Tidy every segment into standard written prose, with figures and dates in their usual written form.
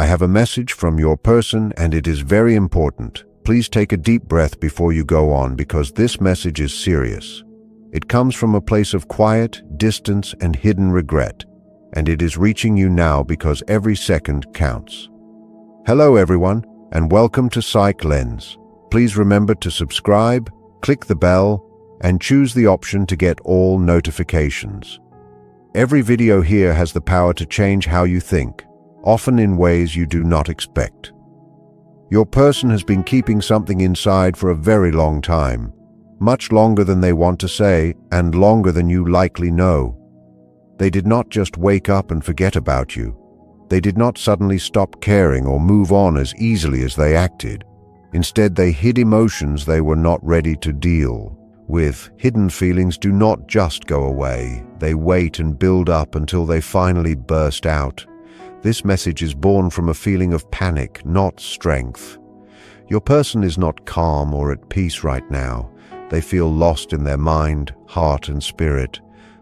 I have a message from your person and it is very important. Please take a deep breath before you go on because this message is serious. It comes from a place of quiet, distance, and hidden regret, and it is reaching you now because every second counts. Hello everyone, and welcome to Psych Lens. Please remember to subscribe, click the bell, and choose the option to get all notifications. Every video here has the power to change how you think, often in ways you do not expect. Your person has been keeping something inside for a very long time, much longer than they want to say and longer than you likely know. They did not just wake up and forget about you. They did not suddenly stop caring or move on as easily as they acted. Instead, they hid emotions they were not ready to deal with. Hidden feelings do not just go away. They wait and build up until they finally burst out. This message is born from a feeling of panic, not strength. Your person is not calm or at peace right now. They feel lost in their mind, heart, and spirit.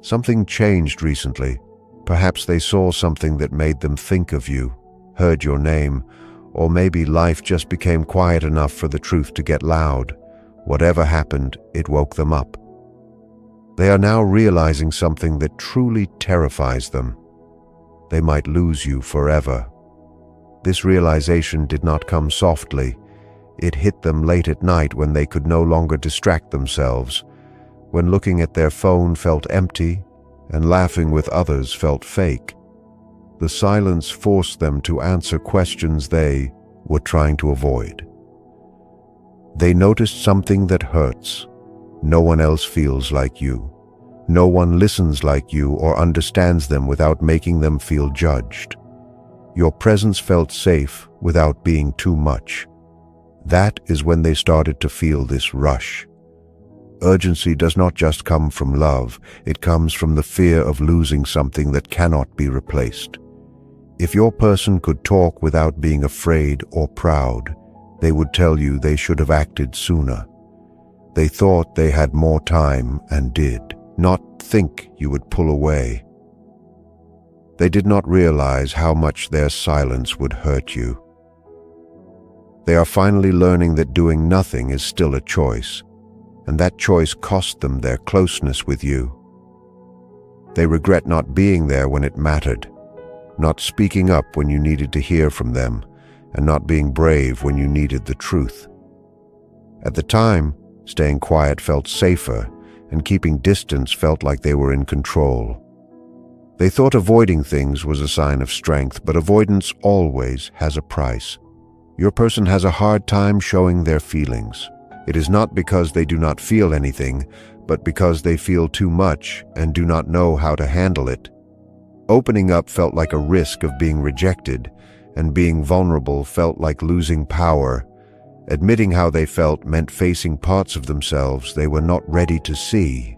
Something changed recently. Perhaps they saw something that made them think of you, heard your name, or maybe life just became quiet enough for the truth to get loud. Whatever happened, it woke them up. They are now realizing something that truly terrifies them. They might lose you forever. This realization did not come softly. It hit them late at night when they could no longer distract themselves, when looking at their phone felt empty and laughing with others felt fake. The silence forced them to answer questions they were trying to avoid. They noticed something that hurts. No one else feels like you. No one listens like you or understands them without making them feel judged. Your presence felt safe without being too much. That is when they started to feel this rush. Urgency does not just come from love, it comes from the fear of losing something that cannot be replaced. If your person could talk without being afraid or proud, they would tell you they should have acted sooner. They thought they had more time and did. Not think you would pull away. They did not realize how much their silence would hurt you. They are finally learning that doing nothing is still a choice, and that choice cost them their closeness with you. They regret not being there when it mattered, not speaking up when you needed to hear from them, and not being brave when you needed the truth. At the time, staying quiet felt safer, and keeping distance felt like they were in control. They thought avoiding things was a sign of strength, but avoidance always has a price. Your person has a hard time showing their feelings. It is not because they do not feel anything, but because they feel too much and do not know how to handle it. Opening up felt like a risk of being rejected, and being vulnerable felt like losing power. Admitting how they felt meant facing parts of themselves they were not ready to see.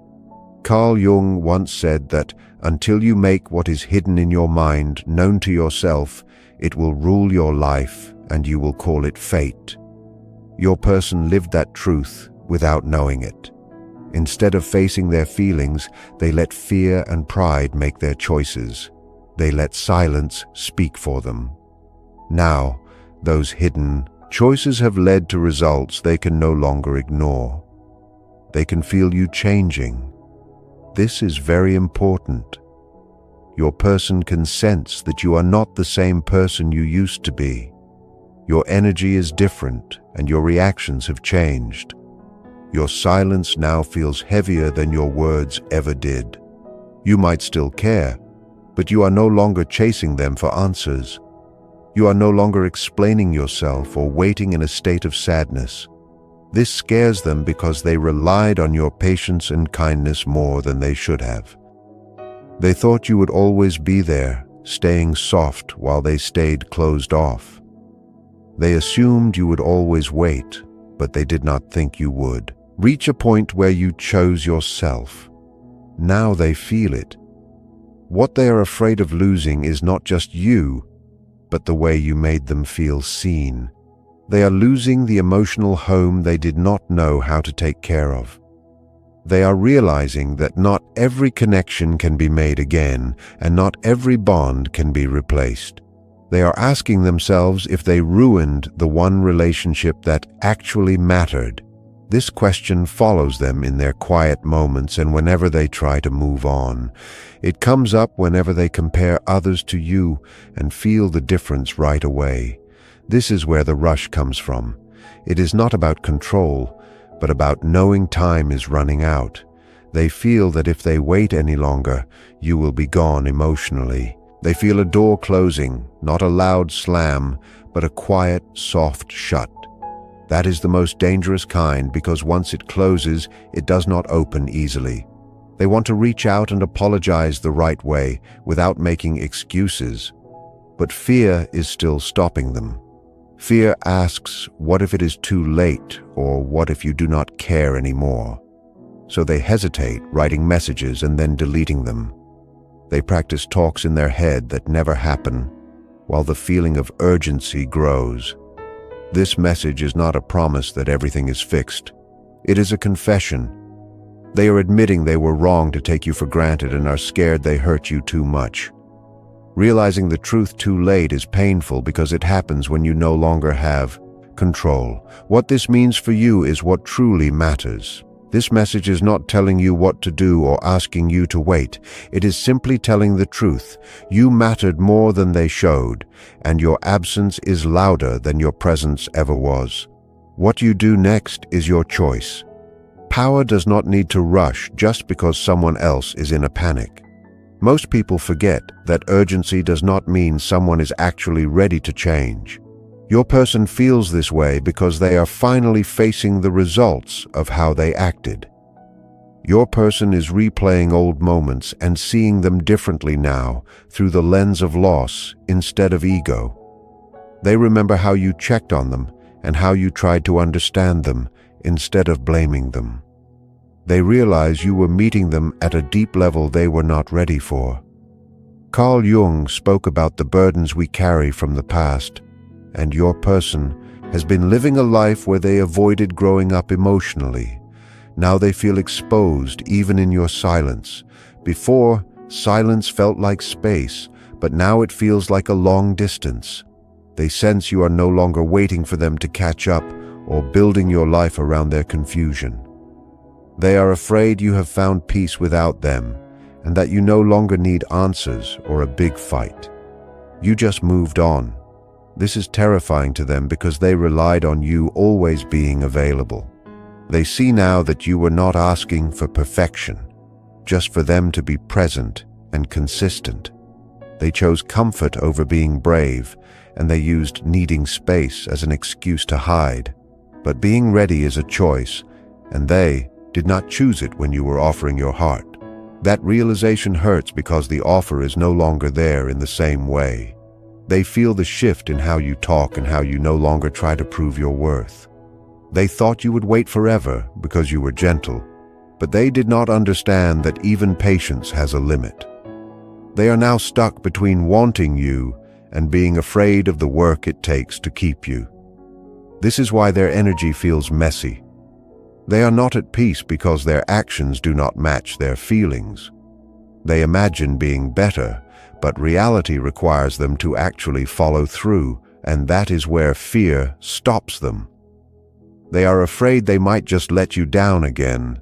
Carl Jung once said that until you make what is hidden in your mind known to yourself, it will rule your life and you will call it fate. Your person lived that truth without knowing it. Instead of facing their feelings, they let fear and pride make their choices. They let silence speak for them. Now, those hidden choices have led to results they can no longer ignore. They can feel you changing. This is very important. Your person can sense that you are not the same person you used to be. Your energy is different and your reactions have changed. Your silence now feels heavier than your words ever did. You might still care, but you are no longer chasing them for answers. You are no longer explaining yourself or waiting in a state of sadness. This scares them because they relied on your patience and kindness more than they should have. They thought you would always be there, staying soft while they stayed closed off. They assumed you would always wait, but they did not think you would. Reach a point where you chose yourself. Now they feel it. What they are afraid of losing is not just you, but the way you made them feel seen. They are losing the emotional home they did not know how to take care of. They are realizing that not every connection can be made again, and not every bond can be replaced. They are asking themselves if they ruined the one relationship that actually mattered. This question follows them in their quiet moments and whenever they try to move on. It comes up whenever they compare others to you and feel the difference right away. This is where the rush comes from. It is not about control, but about knowing time is running out. They feel that if they wait any longer, you will be gone emotionally. They feel a door closing, not a loud slam, but a quiet, soft shut. That is the most dangerous kind because once it closes, it does not open easily. They want to reach out and apologize the right way without making excuses. But fear is still stopping them. Fear asks, what if it is too late, or what if you do not care anymore? So they hesitate, writing messages and then deleting them. They practice talks in their head that never happen, while the feeling of urgency grows. This message is not a promise that everything is fixed. It is a confession. They are admitting they were wrong to take you for granted and are scared they hurt you too much. Realizing the truth too late is painful because it happens when you no longer have control. What this means for you is what truly matters. This message is not telling you what to do or asking you to wait. It is simply telling the truth. You mattered more than they showed, and your absence is louder than your presence ever was. What you do next is your choice. Power does not need to rush just because someone else is in a panic. Most people forget that urgency does not mean someone is actually ready to change. Your person feels this way because they are finally facing the results of how they acted. Your person is replaying old moments and seeing them differently now through the lens of loss instead of ego. They remember how you checked on them and how you tried to understand them instead of blaming them. They realize you were meeting them at a deep level they were not ready for. Carl Jung spoke about the burdens we carry from the past, and your person has been living a life where they avoided growing up emotionally. Now they feel exposed even in your silence. Before, silence felt like space, but now it feels like a long distance. They sense you are no longer waiting for them to catch up or building your life around their confusion. They are afraid you have found peace without them and that you no longer need answers or a big fight. You just moved on. This is terrifying to them because they relied on you always being available. They see now that you were not asking for perfection, just for them to be present and consistent. They chose comfort over being brave, and they used needing space as an excuse to hide. But being ready is a choice, and they did not choose it when you were offering your heart. That realization hurts because the offer is no longer there in the same way. They feel the shift in how you talk and how you no longer try to prove your worth. They thought you would wait forever because you were gentle, but they did not understand that even patience has a limit. They are now stuck between wanting you and being afraid of the work it takes to keep you. This is why their energy feels messy. They are not at peace because their actions do not match their feelings. They imagine being better, but reality requires them to actually follow through, and that is where fear stops them. They are afraid they might just let you down again.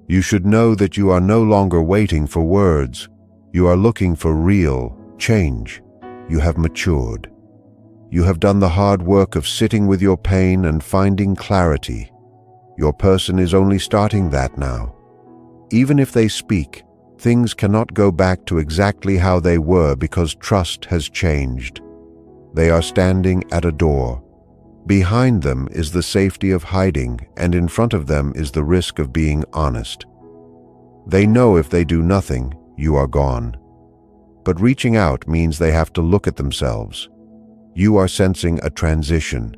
You should know that you are no longer waiting for words. You are looking for real change. You have matured. You have done the hard work of sitting with your pain and finding clarity. Your person is only starting that now. Even if they speak, things cannot go back to exactly how they were because trust has changed. They are standing at a door. Behind them is the safety of hiding, and in front of them is the risk of being honest. They know if they do nothing, you are gone. But reaching out means they have to look at themselves. You are sensing a transition.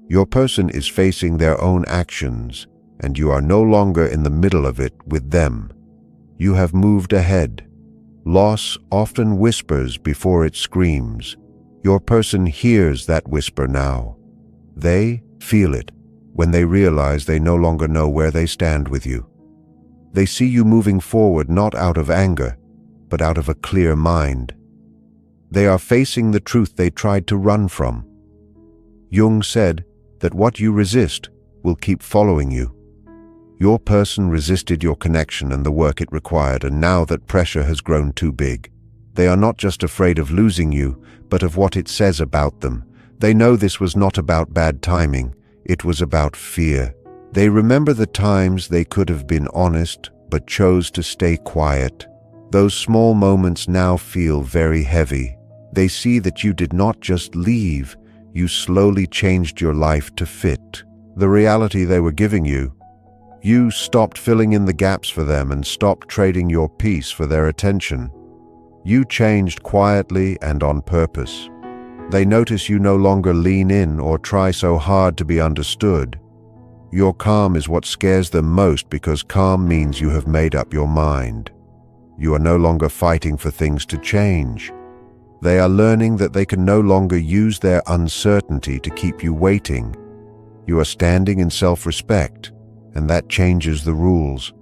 Your person is facing their own actions, and you are no longer in the middle of it with them. You have moved ahead. Loss often whispers before it screams. Your person hears that whisper now. They feel it when they realize they no longer know where they stand with you. They see you moving forward not out of anger, but out of a clear mind. They are facing the truth they tried to run from. Jung said that what you resist will keep following you. Your person resisted your connection and the work it required, and now that pressure has grown too big, they are not just afraid of losing you, but of what it says about them. They know this was not about bad timing, it was about fear. They remember the times they could have been honest, but chose to stay quiet. Those small moments now feel very heavy. They see that you did not just leave, you slowly changed your life to fit the reality they were giving you. You stopped filling in the gaps for them and stopped trading your peace for their attention. You changed quietly and on purpose. They notice you no longer lean in or try so hard to be understood. Your calm is what scares them most, because calm means you have made up your mind. You are no longer fighting for things to change. They are learning that they can no longer use their uncertainty to keep you waiting. You are standing in self-respect, and that changes the rules.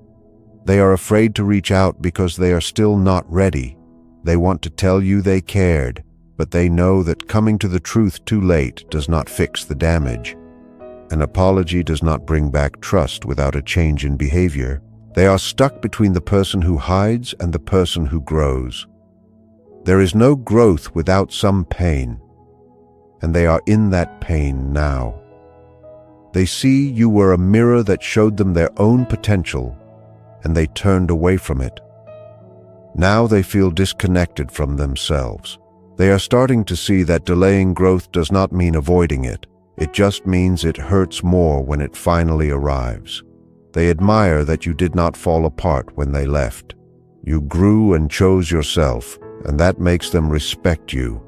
They are afraid to reach out because they are still not ready. They want to tell you they cared, but they know that coming to the truth too late does not fix the damage. An apology does not bring back trust without a change in behavior. They are stuck between the person who hides and the person who grows. There is no growth without some pain, and they are in that pain now. They see you were a mirror that showed them their own potential, and they turned away from it. Now they feel disconnected from themselves. They are starting to see that delaying growth does not mean avoiding it. It just means it hurts more when it finally arrives. They admire that you did not fall apart when they left. You grew and chose yourself, and that makes them respect you.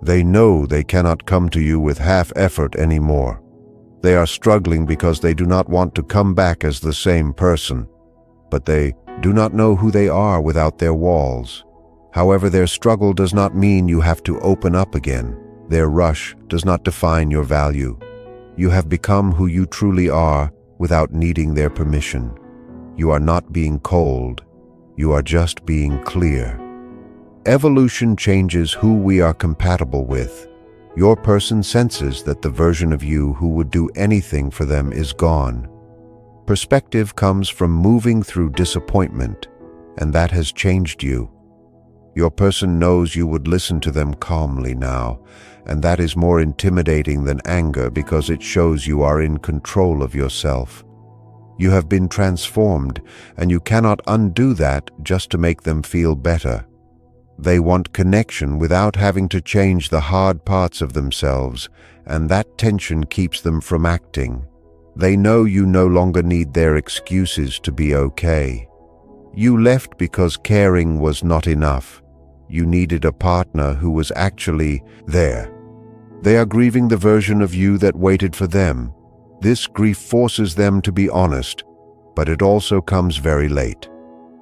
They know they cannot come to you with half effort anymore. They are struggling because they do not want to come back as the same person, but they do not know who they are without their walls. However, their struggle does not mean you have to open up again. Their rush does not define your value. You have become who you truly are without needing their permission. You are not being cold. You are just being clear. Evolution changes who we are compatible with. Your person senses that the version of you who would do anything for them is gone. Perspective comes from moving through disappointment, and that has changed you. Your person knows you would listen to them calmly now, and that is more intimidating than anger because it shows you are in control of yourself. You have been transformed, and you cannot undo that just to make them feel better. They want connection without having to change the hard parts of themselves, and that tension keeps them from acting. They know you no longer need their excuses to be okay. You left because caring was not enough. You needed a partner who was actually there. They are grieving the version of you that waited for them. This grief forces them to be honest, but it also comes very late.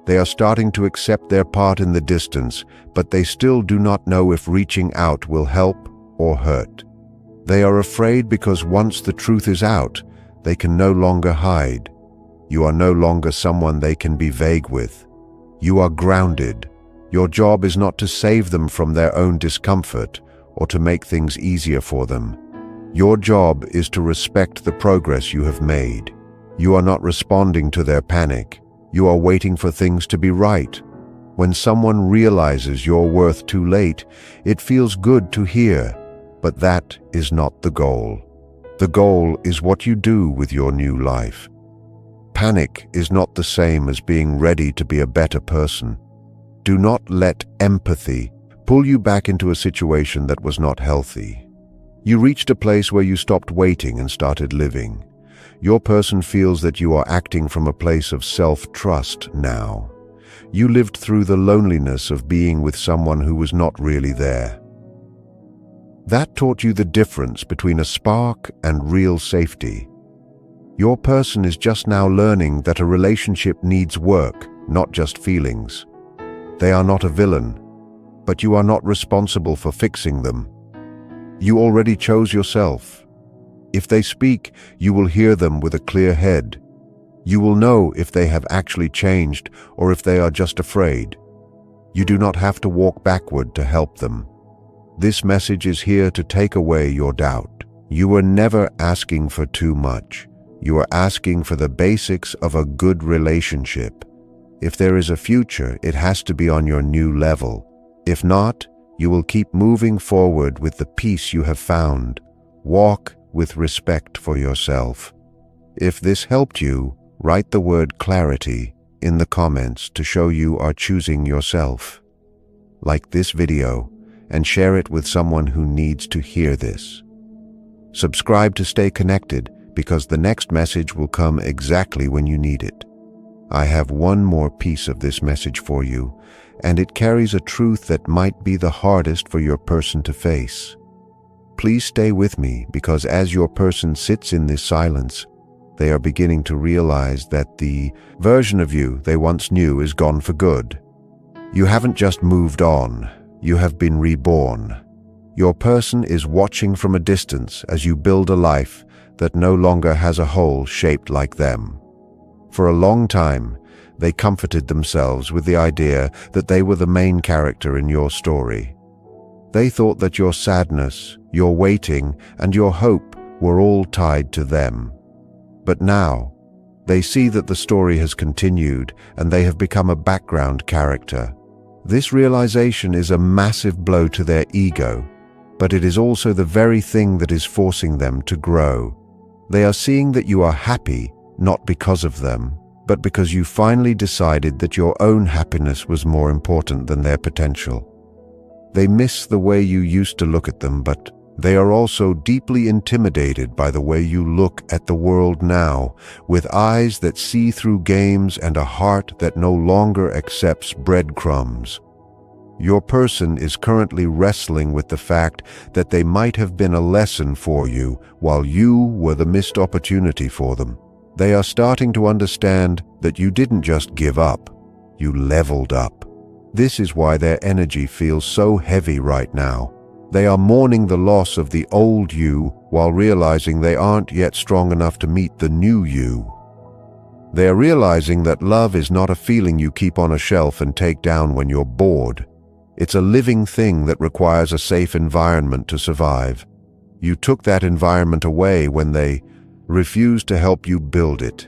They are starting to accept their part in the distance, but they still do not know if reaching out will help or hurt. They are afraid because once the truth is out, they can no longer hide. You are no longer someone they can be vague with. You are grounded. Your job is not to save them from their own discomfort or to make things easier for them. Your job is to respect the progress you have made. You are not responding to their panic. You are waiting for things to be right. When someone realizes your worth too late, it feels good to hear, but that is not the goal. The goal is what you do with your new life. Panic is not the same as being ready to be a better person. Do not let empathy pull you back into a situation that was not healthy. You reached a place where you stopped waiting and started living. Your person feels that you are acting from a place of self-trust now. You lived through the loneliness of being with someone who was not really there. That taught you the difference between a spark and real safety. Your person is just now learning that a relationship needs work, not just feelings. They are not a villain, but you are not responsible for fixing them. You already chose yourself. If they speak, you will hear them with a clear head. You will know if they have actually changed or if they are just afraid. You do not have to walk backward to help them. This message is here to take away your doubt. You were never asking for too much. You are asking for the basics of a good relationship. If there is a future, it has to be on your new level. If not, you will keep moving forward with the peace you have found. Walk with respect for yourself. If this helped you, write the word clarity in the comments to show you are choosing yourself. Like this video and share it with someone who needs to hear this. Subscribe to stay connected because the next message will come exactly when you need it. I have one more piece of this message for you, and it carries a truth that might be the hardest for your person to face. Please stay with me because as your person sits in this silence, they are beginning to realize that the version of you they once knew is gone for good. You haven't just moved on, you have been reborn. Your person is watching from a distance as you build a life that no longer has a hole shaped like them. For a long time, they comforted themselves with the idea that they were the main character in your story. They thought that your sadness, your waiting, and your hope were all tied to them. But now, they see that the story has continued and they have become a background character. This realization is a massive blow to their ego, but it is also the very thing that is forcing them to grow. They are seeing that you are happy, not because of them, but because you finally decided that your own happiness was more important than their potential. They miss the way you used to look at them, but they are also deeply intimidated by the way you look at the world now, with eyes that see through games and a heart that no longer accepts breadcrumbs. Your person is currently wrestling with the fact that they might have been a lesson for you while you were the missed opportunity for them. They are starting to understand that you didn't just give up, you leveled up. This is why their energy feels so heavy right now. They are mourning the loss of the old you while realizing they aren't yet strong enough to meet the new you. They are realizing that love is not a feeling you keep on a shelf and take down when you're bored. It's a living thing that requires a safe environment to survive. You took that environment away when they refused to help you build it.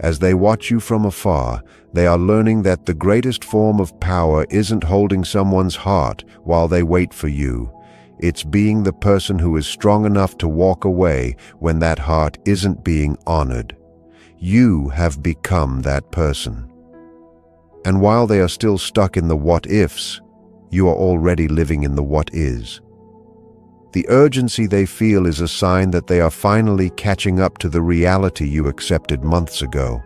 As they watch you from afar, they are learning that the greatest form of power isn't holding someone's heart while they wait for you. It's being the person who is strong enough to walk away when that heart isn't being honored. You have become that person. And while they are still stuck in the what-ifs, you are already living in the what-is. The urgency they feel is a sign that they are finally catching up to the reality you accepted months ago.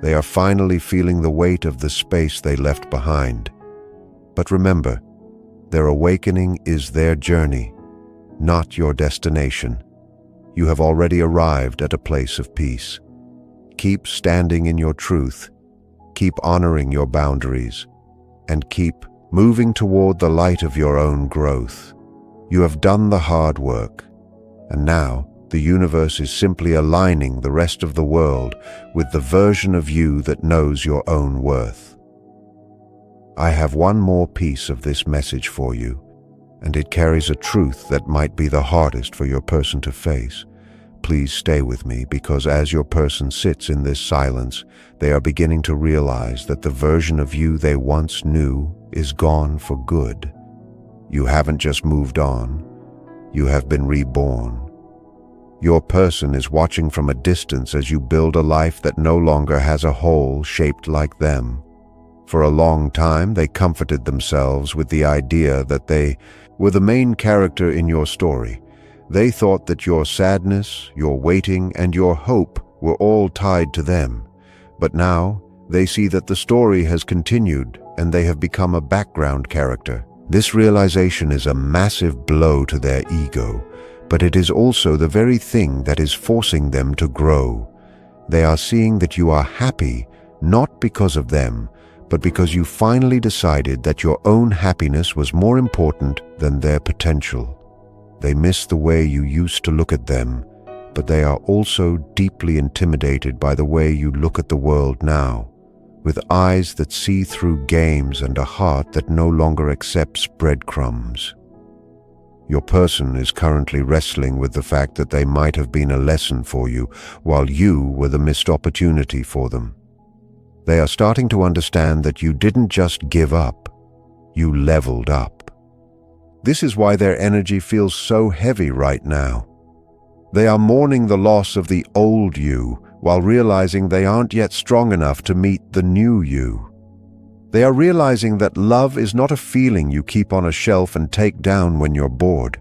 They are finally feeling the weight of the space they left behind. But remember, their awakening is their journey, not your destination. You have already arrived at a place of peace. Keep standing in your truth, keep honoring your boundaries, and keep moving toward the light of your own growth. You have done the hard work, and now the universe is simply aligning the rest of the world with the version of you that knows your own worth. I have one more piece of this message for you, and it carries a truth that might be the hardest for your person to face. Please stay with me because as your person sits in this silence, they are beginning to realize that the version of you they once knew is gone for good. You haven't just moved on, you have been reborn. Your person is watching from a distance as you build a life that no longer has a hole shaped like them. For a long time, they comforted themselves with the idea that they were the main character in your story. They thought that your sadness, your waiting, and your hope were all tied to them. But now, they see that the story has continued and they have become a background character. This realization is a massive blow to their ego, but it is also the very thing that is forcing them to grow. They are seeing that you are happy, not because of them, but because you finally decided that your own happiness was more important than their potential. They miss the way you used to look at them, but they are also deeply intimidated by the way you look at the world now, with eyes that see through games and a heart that no longer accepts breadcrumbs. Your person is currently wrestling with the fact that they might have been a lesson for you, while you were the missed opportunity for them. They are starting to understand that you didn't just give up, you leveled up. This is why their energy feels so heavy right now. They are mourning the loss of the old you, while realizing they aren't yet strong enough to meet the new you. They are realizing that love is not a feeling you keep on a shelf and take down when you're bored.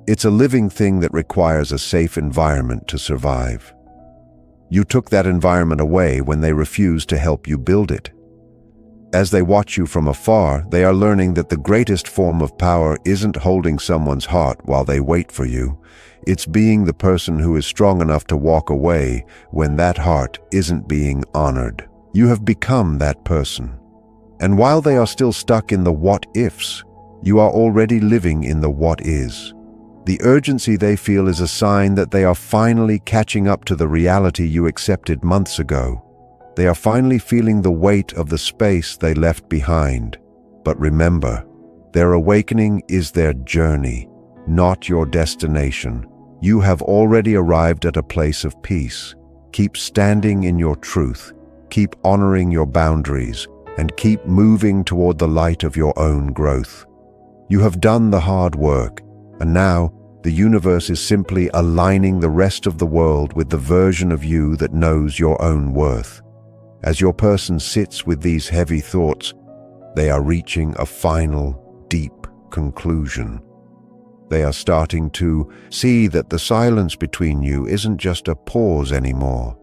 It's a living thing that requires a safe environment to survive. You took that environment away when they refused to help you build it. As they watch you from afar, they are learning that the greatest form of power isn't holding someone's heart while they wait for you. It's being the person who is strong enough to walk away when that heart isn't being honored. You have become that person. And while they are still stuck in the what-ifs, you are already living in the what-is. The urgency they feel is a sign that they are finally catching up to the reality you accepted months ago. They are finally feeling the weight of the space they left behind. But remember, their awakening is their journey, not your destination. You have already arrived at a place of peace. Keep standing in your truth, keep honoring your boundaries, and keep moving toward the light of your own growth. You have done the hard work, and now the universe is simply aligning the rest of the world with the version of you that knows your own worth. As your person sits with these heavy thoughts, they are reaching a final, deep conclusion. They are starting to see that the silence between you isn't just a pause anymore.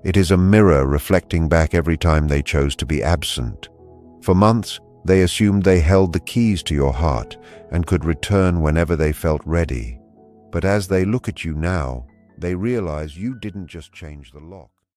It is a mirror reflecting back every time they chose to be absent. For months, they assumed they held the keys to your heart and could return whenever they felt ready. But as they look at you now, they realize you didn't just change the lock.